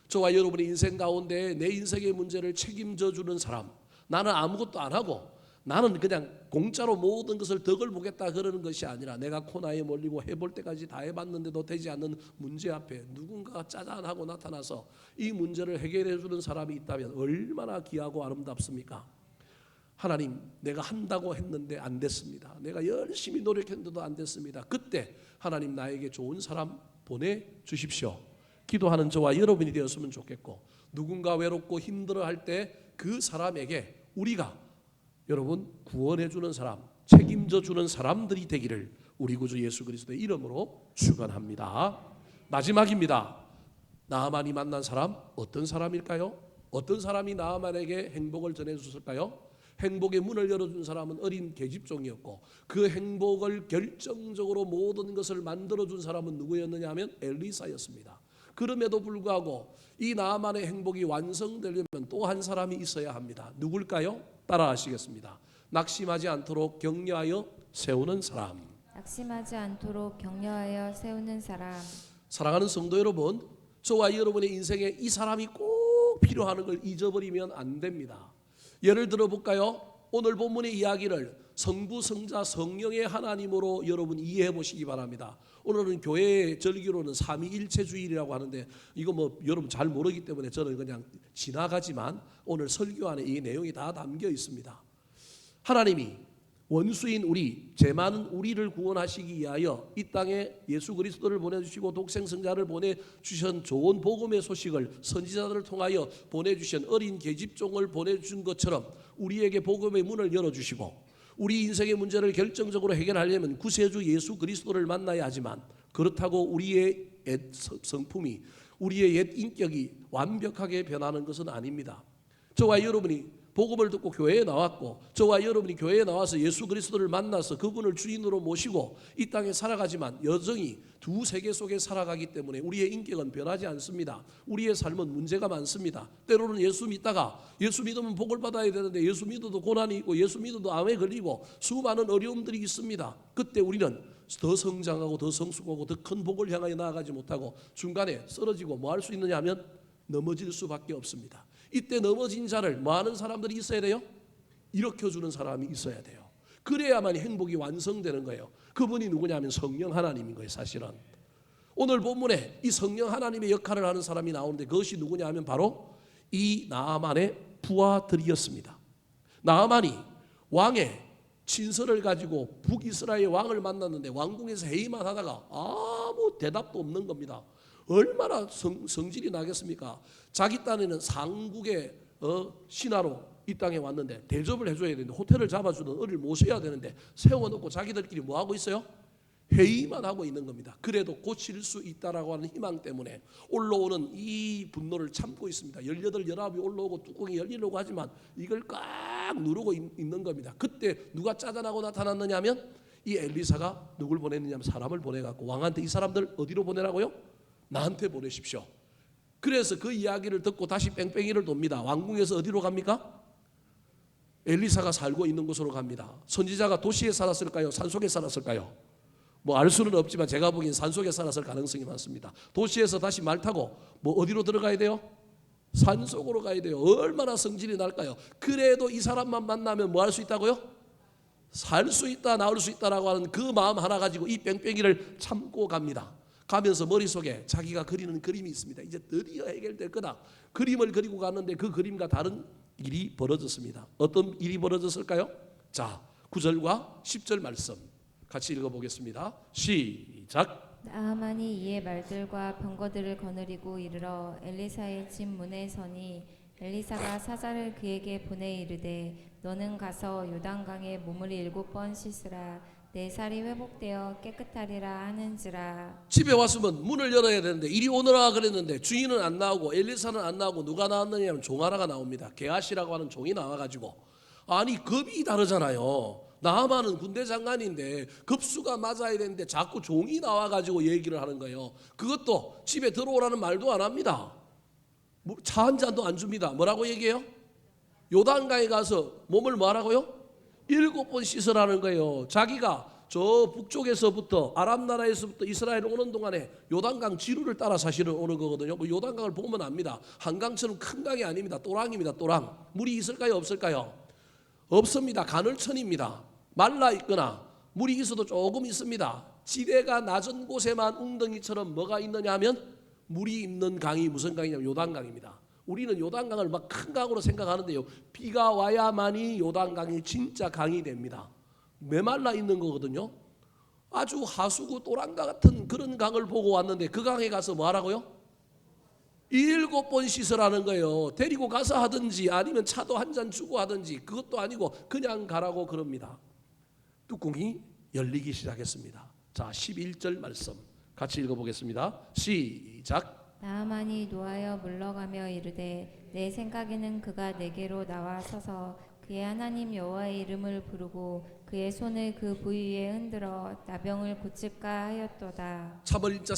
저와 여러분의 인생 가운데 내 인생의 문제를 책임져 주는 사람, 나는 아무것도 안 하고 나는 그냥 공짜로 모든 것을 덕을 보겠다 그러는 것이 아니라 내가 코너에 몰리고 해볼 때까지 다 해봤는데도 되지 않는 문제 앞에 누군가가 짜잔하고 나타나서 이 문제를 해결해 주는 사람이 있다면 얼마나 귀하고 아름답습니까? 하나님, 내가 한다고 했는데 안 됐습니다. 내가 열심히 노력했는데도 안 됐습니다. 그때 하나님 나에게 좋은 사람 보내주십시오. 기도하는 저와 여러분이 되었으면 좋겠고, 누군가 외롭고 힘들어할 때 그 사람에게 우리가 여러분 구원해 주는 사람, 책임져 주는 사람들이 되기를 우리 구주 예수 그리스도의 이름으로 축원합니다. 마지막입니다. 나아만이 만난 사람 어떤 사람일까요? 어떤 사람이 나아만에게 행복을 전해 줬을까요? 행복의 문을 열어준 사람은 어린 계집종이었고 그 행복을 결정적으로 모든 것을 만들어준 사람은 누구였느냐 하면 엘리사였습니다. 그럼에도 불구하고 이 나아만의 행복이 완성되려면 또 한 사람이 있어야 합니다. 누굴까요? 따라하시겠습니다. 낙심하지 않도록 격려하여 세우는 사람. 낙심하지 않도록 격려하여 세우는 사람. 사랑하는 성도 여러분, 저와 여러분의 인생에 이 사람이 꼭 필요한 걸 잊어버리면 안 됩니다. 예를 들어 볼까요? 오늘 본문의 이야기를 성부, 성자, 성령의 하나님으로 여러분 이해해 보시기 바랍니다. 오늘은 교회의 절기로는 삼위일체 주일이라고 하는데 이거 뭐 여러분 잘 모르기 때문에 저는 그냥 지나가지만 오늘 설교 안에 이 내용이 다 담겨 있습니다. 하나님이 원수인 우리, 죄 많은 우리를 구원하시기 위하여 이 땅에 예수 그리스도를 보내주시고 독생성자를 보내주신 좋은 복음의 소식을 선지자들을 통하여 보내주신 어린 계집종을 보내준 것처럼 우리에게 복음의 문을 열어주시고 우리 인생의 문제를 결정적으로 해결하려면 구세주 예수 그리스도를 만나야 하지만 그렇다고 우리의 옛 성품이 우리의 옛 인격이 완벽하게 변하는 것은 아닙니다. 저와 여러분이 복음을 듣고 교회에 나왔고 저와 여러분이 교회에 나와서 예수 그리스도를 만나서 그분을 주인으로 모시고 이 땅에 살아가지만 여전히 두 세계 속에 살아가기 때문에 우리의 인격은 변하지 않습니다. 우리의 삶은 문제가 많습니다. 때로는 예수 믿다가 예수 믿으면 복을 받아야 되는데 예수 믿어도 고난이 있고 예수 믿어도 암에 걸리고 수많은 어려움들이 있습니다. 그때 우리는 더 성장하고 더 성숙하고 더 큰 복을 향하여 나아가지 못하고 중간에 쓰러지고 뭐 할 수 있느냐 하면 넘어질 수밖에 없습니다. 이때 넘어진 자를 뭐 하는 사람들이 있어야 돼요? 일으켜주는 사람이 있어야 돼요. 그래야만 행복이 완성되는 거예요. 그분이 누구냐면 성령 하나님인 거예요. 사실은 오늘 본문에 이 성령 하나님의 역할을 하는 사람이 나오는데 그것이 누구냐 하면 바로 이 나아만의 부하들이었습니다. 나아만이 왕의 친서를 가지고 북이스라엘 왕을 만났는데 왕궁에서 회의만 하다가 아무 대답도 없는 겁니다. 얼마나 성질이 나겠습니까? 자기 딴에는 상국의 신하로 이 땅에 왔는데 대접을 해줘야 되는데 호텔을 잡아주던 어를 모셔야 되는데 세워놓고 자기들끼리 뭐하고 있어요? 회의만 하고 있는 겁니다. 그래도 고칠 수 있다라고 하는 희망 때문에 올라오는 이 분노를 참고 있습니다. 18, 19이 올라오고 뚜껑이 열리려고 하지만 이걸 꽉 누르고 있는 겁니다. 그때 누가 짜잔하고 나타났느냐 하면 이 엘리사가 누굴 보냈느냐 하면 사람을 보내갖고 왕한테 이 사람들 어디로 보내라고요? 나한테 보내십시오. 그래서 그 이야기를 듣고 다시 뺑뺑이를 돕니다. 왕궁에서 어디로 갑니까? 엘리사가 살고 있는 곳으로 갑니다. 선지자가 도시에 살았을까요? 산속에 살았을까요? 뭐 알 수는 없지만 제가 보기엔 산속에 살았을 가능성이 많습니다. 도시에서 다시 말 타고 뭐 어디로 들어가야 돼요? 산속으로 가야 돼요. 얼마나 성질이 날까요? 그래도 이 사람만 만나면 뭐 할 수 있다고요? 살 수 있다, 나올 수 있다라고 하는 그 마음 하나 가지고 이 뺑뺑이를 참고 갑니다. 가면서 머릿속에 자기가 그리는 그림이 있습니다. 이제 드디어 해결될 거다. 그림을 그리고 갔는데 그 그림과 다른 일이 벌어졌습니다. 어떤 일이 벌어졌을까요? 자, 9절과 10절 말씀 같이 읽어보겠습니다. 시작. 나아만이 이에 말들과 병거들을 거느리고 이르러 엘리사의 집 문에 서니 엘리사가 사자를 그에게 보내 이르되 너는 가서 요단강에 몸을 7번 씻으라 내 살이 회복되어 깨끗하리라 하는지라. 집에 왔으면 문을 열어야 되는데 이리 오너라 그랬는데 주인은 안 나오고 엘리사는 안 나오고 누가 나왔느냐 하면 종 하나가 나옵니다. 게하시라고 하는 종이 나와가지고 아니 급이 다르잖아요. 나아만은 군대 장관인데 급수가 맞아야 되는데 자꾸 종이 나와가지고 얘기를 하는 거예요. 그것도 집에 들어오라는 말도 안 합니다. 차 한 잔도 안 줍니다. 뭐라고 얘기해요? 요단강에 가서 몸을 뭐하라고요? 7번 씻으라는 거예요. 자기가 저 북쪽에서부터 아랍 나라에서부터 이스라엘 오는 동안에 요단강 지루를 따라 사실은 오는 거거든요. 뭐 요단강을 보면 압니다. 한강처럼 큰 강이 아닙니다. 또랑입니다. 또랑. 물이 있을까요? 없을까요? 없습니다. 가늘천입니다. 말라 있거나 물이 있어도 조금 있습니다. 지대가 낮은 곳에만 웅덩이처럼 뭐가 있느냐 하면 물이 있는 강이 무슨 강이냐면 요단강입니다. 우리는 요단강을 막 큰 강으로 생각하는데요. 비가 와야만이 요단강이 진짜 강이 됩니다. 메말라 있는 거거든요. 아주 하수구 또랑강 같은 그런 강을 보고 왔는데 그 강에 가서 뭐 하라고요? 7번 씻으라는 거예요. 데리고 가서 하든지 아니면 차도 한 잔 주고 하든지 그것도 아니고 그냥 가라고 그럽니다. 뚜껑이 열리기 시작했습니다. 자, 11절 말씀 같이 읽어보겠습니다. 시작. 나아만이 노하여 물러가며 이르되 내 생각에는 그가 내게로 나와 서서 그의 하나님 여호와의 이름을 부르고 그의 손을 그 부위에 흔들어 나병을 고칠까 하였도다. 참을 인자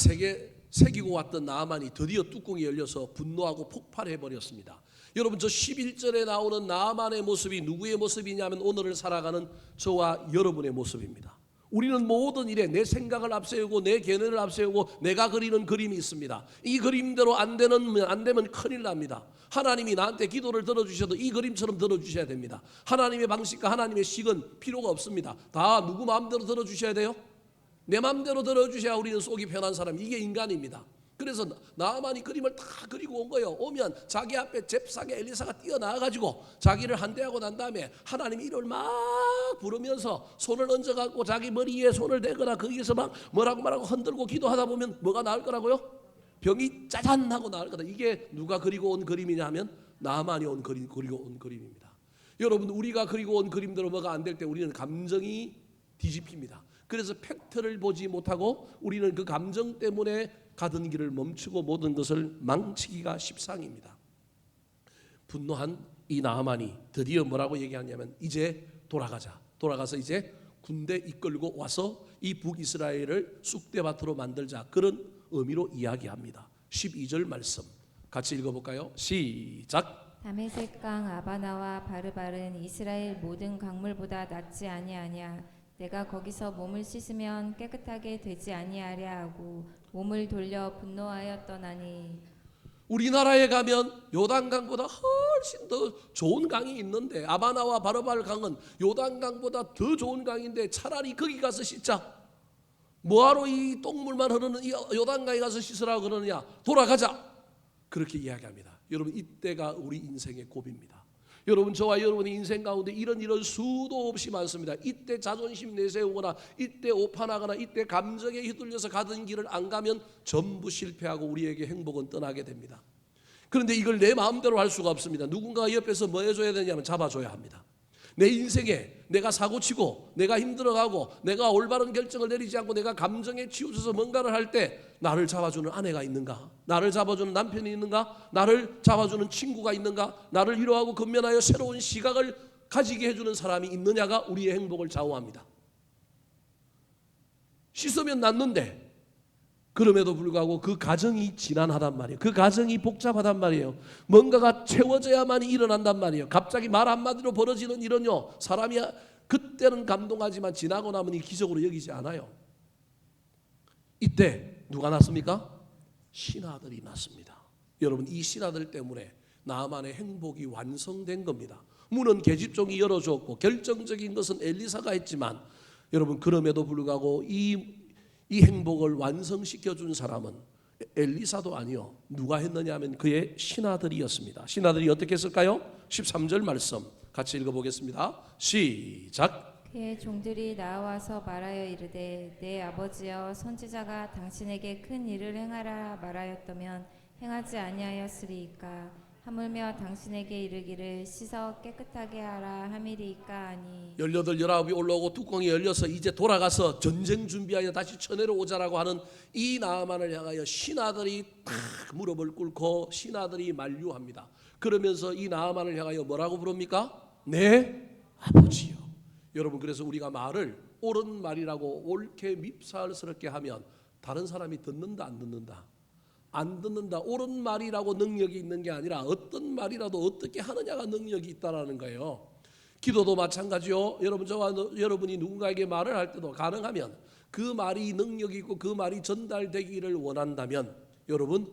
새기고 왔던 나아만이 드디어 뚜껑이 열려서 분노하고 폭발해 버렸습니다. 여러분, 저 11절에 나오는 나아만의 모습이 누구의 모습이냐면 오늘을 살아가는 저와 여러분의 모습입니다. 우리는 모든 일에 내 생각을 앞세우고 내 견해를 앞세우고 내가 그리는 그림이 있습니다. 이 그림대로 안 되면 큰일 납니다. 하나님이 나한테 기도를 들어주셔도 이 그림처럼 들어주셔야 됩니다. 하나님의 방식과 하나님의 식은 필요가 없습니다. 다 누구 마음대로 들어주셔야 돼요? 내 마음대로 들어주셔야 우리는 속이 편한 사람. 이게 인간입니다. 그래서 나아만이 그림을 다 그리고 온 거예요. 오면 자기 앞에 잽싸게 엘리사가 뛰어나와가지고 자기를 한대하고 난 다음에 하나님이 이를 막 부르면서 손을 얹어갖고 자기 머리 위에 손을 대거나 거기에서 막 뭐라고 흔들고 기도하다 보면 뭐가 나올 거라고요? 병이 짜잔 하고 나올 거다. 이게 누가 그리고 온 그림이냐 하면 나아만이 그리고 온 그림입니다. 여러분, 우리가 그리고 온 그림대로 뭐가 안 될 때 우리는 감정이 뒤집힙니다. 그래서 팩트를 보지 못하고 우리는 그 감정 때문에 가던 길을 멈추고 모든 것을 망치기가 십상입니다. 분노한 이 나아만이 드디어 뭐라고 얘기하냐면 이제 돌아가서 이제 군대 이끌고 와서 이 북이스라엘을 쑥대밭으로 만들자, 그런 의미로 이야기합니다. 12절 말씀 같이 읽어볼까요? 시작. 다메섹 강 아바나와 바르발은 이스라엘 모든 강물보다 낫지 아니하냐. 내가 거기서 몸을 씻으면 깨끗하게 되지 아니하랴 하고 몸을 돌려 분노하였더나니. 우리나라에 가면 요단강보다 훨씬 더 좋은 강이 있는데, 아바나와 바르발 강은 요단강보다 더 좋은 강인데 차라리 거기 가서 씻자. 뭐하러 이 똥물만 흐르는 이 요단강에 가서 씻으라고 그러느냐. 돌아가자. 그렇게 이야기합니다. 여러분, 이때가 우리 인생의 고비입니다. 여러분, 저와 여러분의 인생 가운데 이런 수도 없이 많습니다. 이때 자존심 내세우거나 이때 오판하거나 이때 감정에 휘둘려서 가던 길을 안 가면 전부 실패하고 우리에게 행복은 떠나게 됩니다. 그런데 이걸 내 마음대로 할 수가 없습니다. 누군가 옆에서 뭐 해줘야 되냐면 잡아줘야 합니다. 내 인생에 내가 사고치고 내가 힘들어가고 내가 올바른 결정을 내리지 않고 내가 감정에 치우쳐서 뭔가를 할 때 나를 잡아주는 아내가 있는가? 나를 잡아주는 남편이 있는가? 나를 잡아주는 친구가 있는가? 나를 위로하고 건면하여 새로운 시각을 가지게 해주는 사람이 있느냐가 우리의 행복을 좌우합니다. 씻으면 낫는데 그럼에도 불구하고 그 과정이 지난하단 말이에요. 그 과정이 복잡하단 말이에요. 뭔가가 채워져야만이 일어난단 말이에요. 갑자기 말 한마디로 벌어지는 일은요, 사람이 그때는 감동하지만 지나고 나면 이 기적으로 여기지 않아요. 이때 누가 났습니까? 신하들이 났습니다. 여러분, 이 신하들 때문에 나아만의 행복이 완성된 겁니다. 문은 계집종이 열어줬고 결정적인 것은 엘리사가 했지만, 여러분, 그럼에도 불구하고 이 행복을 완성시켜 준 사람은 엘리사도 아니요, 누가 했느냐 하면 그의 신하들이었습니다. 신하들이 어떻게 했을까요? 13절 말씀 같이 읽어보겠습니다. 시작. 그의 종들이 나와서 말하여 이르되 내 아버지여 선지자가 당신에게 큰 일을 행하라 말하였다면 행하지 아니하였으리이까. 하물며 당신에게 이르기를 씻어 깨끗하게 하라 함이리이까 하니. 18, 19이 올라오고 뚜껑이 열려서 이제 돌아가서 전쟁 준비하여 다시 쳐내러 오자라고 하는 이 나아만을 향하여 신하들이 탁 무릎을 꿇고 신하들이 만류합니다. 그러면서 이 나아만을 향하여 뭐라고 부릅니까? 내 아버지요. 여러분, 그래서 우리가 말을 옳은 말이라고 옳게 밉살스럽게 하면 다른 사람이 듣는다 안 듣는다? 안 듣는다. 옳은 말이라고 능력이 있는 게 아니라 어떤 말이라도 어떻게 하느냐가 능력이 있다라는 거예요. 기도도 마찬가지요. 여러분, 저와 여러분이 누군가에게 말을 할 때도 가능하면 그 말이 능력이 있고 그 말이 전달되기를 원한다면 여러분,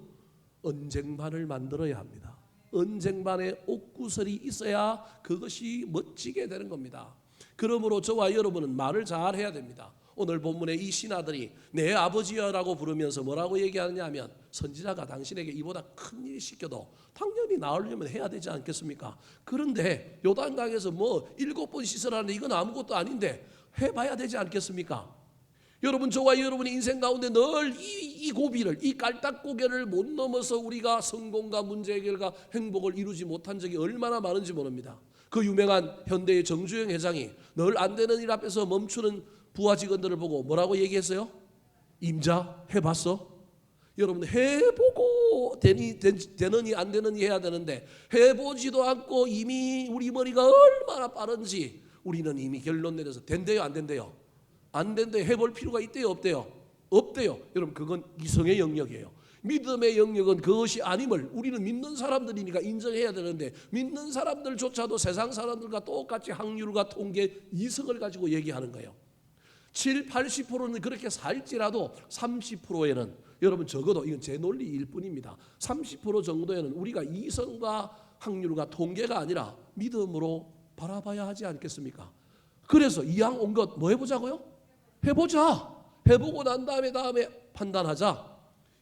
언쟁반을 만들어야 합니다. 언쟁반에 옥구설이 있어야 그것이 멋지게 되는 겁니다. 그러므로 저와 여러분은 말을 잘 해야 됩니다. 오늘 본문에 이 신하들이 내 아버지여라고 부르면서 뭐라고 얘기하느냐 하면, 선지자가 당신에게 이보다 큰 일 시켜도 당연히 나으려면 해야 되지 않겠습니까? 그런데 요단강에서 뭐 7번 씻으라는데 이건 아무것도 아닌데 해봐야 되지 않겠습니까? 여러분, 저와 여러분의 인생 가운데 늘 이 고비를, 이 깔딱고개를 못 넘어서 우리가 성공과 문제 해결과 행복을 이루지 못한 적이 얼마나 많은지 모릅니다. 그 유명한 현대의 정주영 회장이 늘 안 되는 일 앞에서 멈추는 부하 직원들을 보고 뭐라고 얘기했어요? 임자, 해봤어? 여러분 해보고 되느니 안 되느니 해야 되는데 해보지도 않고 이미 우리 머리가 얼마나 빠른지 우리는 이미 결론 내려서 된대요 안 된대요? 안 된대요. 해볼 필요가 있대요 없대요? 없대요. 여러분 그건 이성의 영역이에요. 믿음의 영역은 그것이 아님을 우리는 믿는 사람들이니까 인정해야 되는데 믿는 사람들조차도 세상 사람들과 똑같이 확률과 통계 이성을 가지고 얘기하는 거예요. 7, 80%는 그렇게 살지라도 30%에는 여러분 적어도 이건 제 논리일 뿐입니다. 30% 정도에는 우리가 이성과 확률과 통계가 아니라 믿음으로 바라봐야 하지 않겠습니까? 그래서 이왕 온 것 뭐 해보자고요? 해보자. 해보고 난 다음에 판단하자.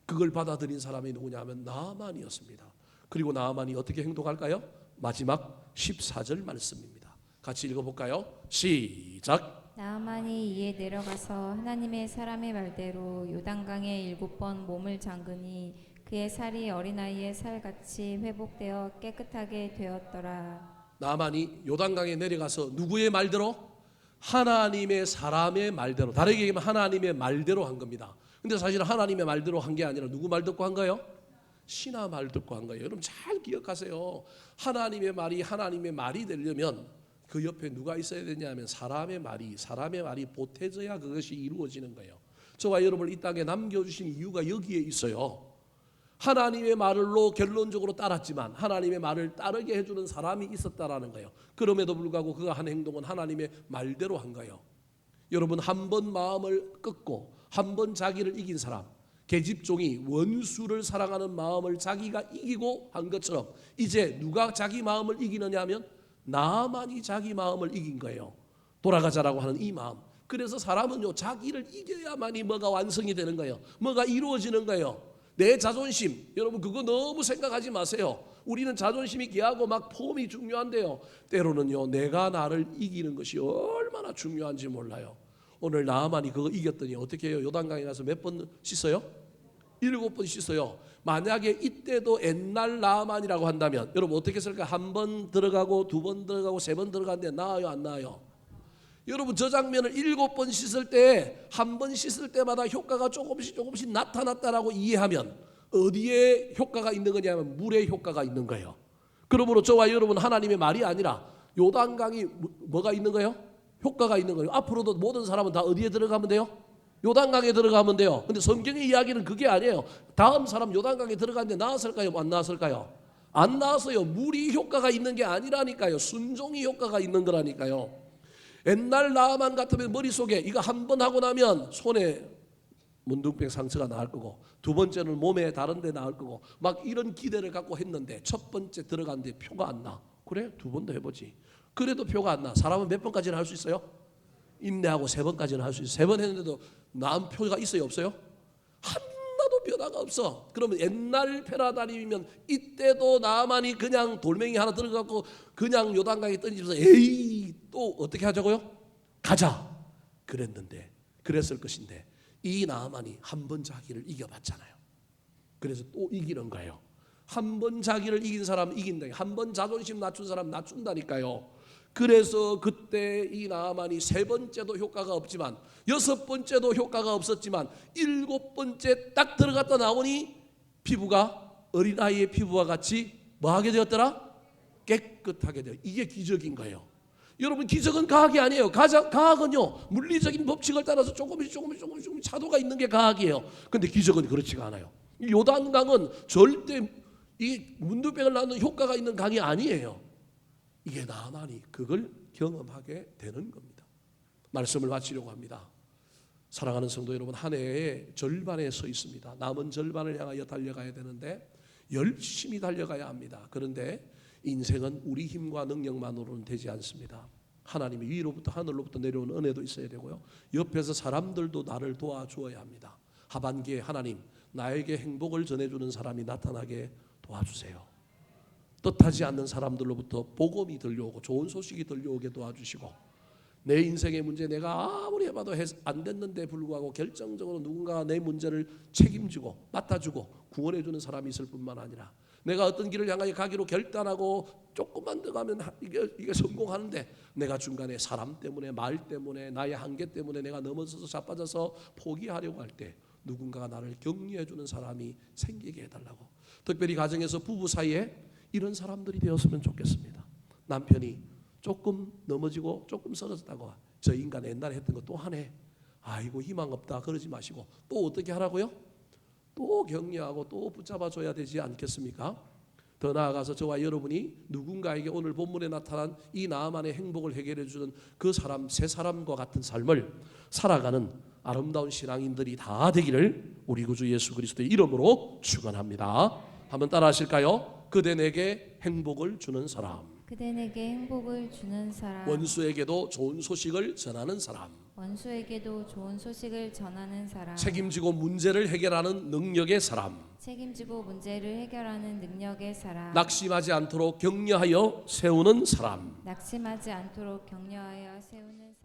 그걸 받아들인 사람이 누구냐 하면 나아만이었습니다. 그리고 나아만이 어떻게 행동할까요? 마지막 14절 말씀입니다. 같이 읽어볼까요? 시작. 나아만이 이에 내려가서 하나님의 사람의 말대로 요단강에 7번 몸을 잠그니 그의 살이 어린아이의 살같이 회복되어 깨끗하게 되었더라. 나아만이 요단강에 내려가서 누구의 말대로? 하나님의 사람의 말대로, 다르게 얘기하면 하나님의 말대로 한 겁니다. 근데 사실 하나님의 말대로 한 게 아니라 누구 말 듣고 한 거예요? 신하 말 듣고 한 거예요. 여러분 잘 기억하세요. 하나님의 말이 하나님의 말이 되려면 그 옆에 누가 있어야 되냐면 사람의 말이 보태져야 그것이 이루어지는 거예요. 저와 여러분을 이 땅에 남겨주신 이유가 여기에 있어요. 하나님의 말로 결론적으로 따랐지만 하나님의 말을 따르게 해주는 사람이 있었다라는 거예요. 그럼에도 불구하고 그가 한 행동은 하나님의 말대로 한 거예요. 여러분 한 번 마음을 꺾고 한 번 자기를 이긴 사람, 계집종이 원수를 사랑하는 마음을 자기가 이기고 한 것처럼 이제 누가 자기 마음을 이기느냐 하면 나만이 자기 마음을 이긴 거예요. 돌아가자라고 하는 이 마음. 그래서 사람은요 자기를 이겨야만이 뭐가 완성이 되는 거예요. 뭐가 이루어지는 거예요. 내 자존심, 여러분 그거 너무 생각하지 마세요. 우리는 자존심이 귀하고 막 폼이 중요한데요. 때로는요 내가 나를 이기는 것이 얼마나 중요한지 몰라요. 오늘 나아만이 그거 이겼더니 어떻게 해요? 요단강에 가서 몇 번 씻어요? 7번 씻어요. 만약에 이때도 옛날 나아만이라고 한다면 여러분 어떻게 했을까? 한 번 들어가고 2번 들어가고 3번 들어가는데 나아요 안 나아요? 여러분 저 장면을 7번 씻을 때 한 번 씻을 때마다 효과가 조금씩 나타났다라고 이해하면 어디에 효과가 있는 거냐면 물에 효과가 있는 거예요. 그러므로 저와 여러분 하나님의 말이 아니라 요단강이 뭐가 있는 거예요? 효과가 있는 거예요. 앞으로도 모든 사람은 다 어디에 들어가면 돼요? 요단강에 들어가면 돼요. 근데 성경의 이야기는 그게 아니에요. 다음 사람 요단강에 들어갔는데 나았을까요? 안 나았을까요? 안 나왔어요. 물이 효과가 있는 게 아니라니까요. 순종이 효과가 있는 거라니까요. 옛날 나아만 같으면 머릿속에 이거 한 번 하고 나면 손에 문둥병 상처가 나을 거고 2번째는 몸에 다른 데 나을 거고 막 이런 기대를 갖고 했는데 첫 번째 들어갔는데 표가 안 나. 그래? 2번 더 해보지. 그래도 표가 안 나. 사람은 몇 번까지는 할 수 있어요? 인내하고 3번까지는 할 수 있어요. 3번 했는데도 나은 표가 있어요 없어요? 하나도 변화가 없어. 그러면 옛날 패러다임이면 이때도 나만이 그냥 돌멩이 하나 들어가고 그냥 요단강에 던지면서 에이 또 어떻게 하자고요? 가자 그랬는데 그랬을 것인데 이 나만이 한 번 자기를 이겨봤잖아요. 그래서 또 이기는 거예요. 한 번 자기를 이긴 사람 이긴다. 한 번 자존심 낮춘 사람 낮춘다니까요. 그래서 그때 이 나아만이 3번째도 효과가 없지만 6번째도 효과가 없었지만 7번째 딱 들어갔다 나오니 피부가 어린아이의 피부와 같이 뭐하게 되었더라? 깨끗하게 되어. 이게 기적인 거예요. 여러분 기적은 과학이 아니에요. 과학은요 물리적인 법칙을 따라서 조금씩 차도가 있는 게 과학이에요. 근데 기적은 그렇지가 않아요. 이 요단강은 절대 이 문둥병을 낳는 효과가 있는 강이 아니에요. 이게 나만이 그걸 경험하게 되는 겁니다. 말씀을 마치려고 합니다. 사랑하는 성도 여러분, 한 해의 절반에 서 있습니다. 남은 절반을 향하여 달려가야 되는데 열심히 달려가야 합니다. 그런데 인생은 우리 힘과 능력만으로는 되지 않습니다. 하나님이 위로부터 하늘로부터 내려온 은혜도 있어야 되고요. 옆에서 사람들도 나를 도와주어야 합니다. 하반기에 하나님 나에게 행복을 전해주는 사람이 나타나게 도와주세요. 뜻하지 않는 사람들로부터 복음이 들려오고 좋은 소식이 들려오게 도와주시고 내 인생의 문제 내가 아무리 해봐도 안 됐는데 불구하고 결정적으로 누군가가 내 문제를 책임지고 맡아주고 구원해주는 사람이 있을 뿐만 아니라 내가 어떤 길을 향하여 가기로 결단하고 조금만 더 가면 이게 성공하는데 내가 중간에 사람 때문에 말 때문에 나의 한계 때문에 내가 넘어서서 자빠져서 포기하려고 할 때 누군가가 나를 격려해 주는 사람이 생기게 해달라고. 특별히 가정에서 부부 사이에 이런 사람들이 되었으면 좋겠습니다. 남편이 조금 넘어지고 조금 쓰러졌다고, 저 인간 옛날에 했던 거 또 하네, 아이고 희망 없다, 그러지 마시고 또 어떻게 하라고요? 또 격려하고 또 붙잡아줘야 되지 않겠습니까? 더 나아가서 저와 여러분이 누군가에게 오늘 본문에 나타난 이 나아만의 행복을 해결해 주는 그 사람, 세 사람과 같은 삶을 살아가는 아름다운 신앙인들이 다 되기를 우리 구주 예수 그리스도의 이름으로 축원합니다. 한번 따라 하실까요? 그대 내게 행복을 주는 사람, 그대 내게 행복을 주는 사람, 원수에게도 좋은 소식을 전하는 사람, 원수에게도 좋은 소식을 전하는 사람, 책임지고 문제를 해결하는 능력의 사람, 책임지고 문제를 해결하는 능력의 사람, 낙심하지 않도록 격려하여 세우는 사람, 낙심하지 않도록 격려하여 세우는 사람,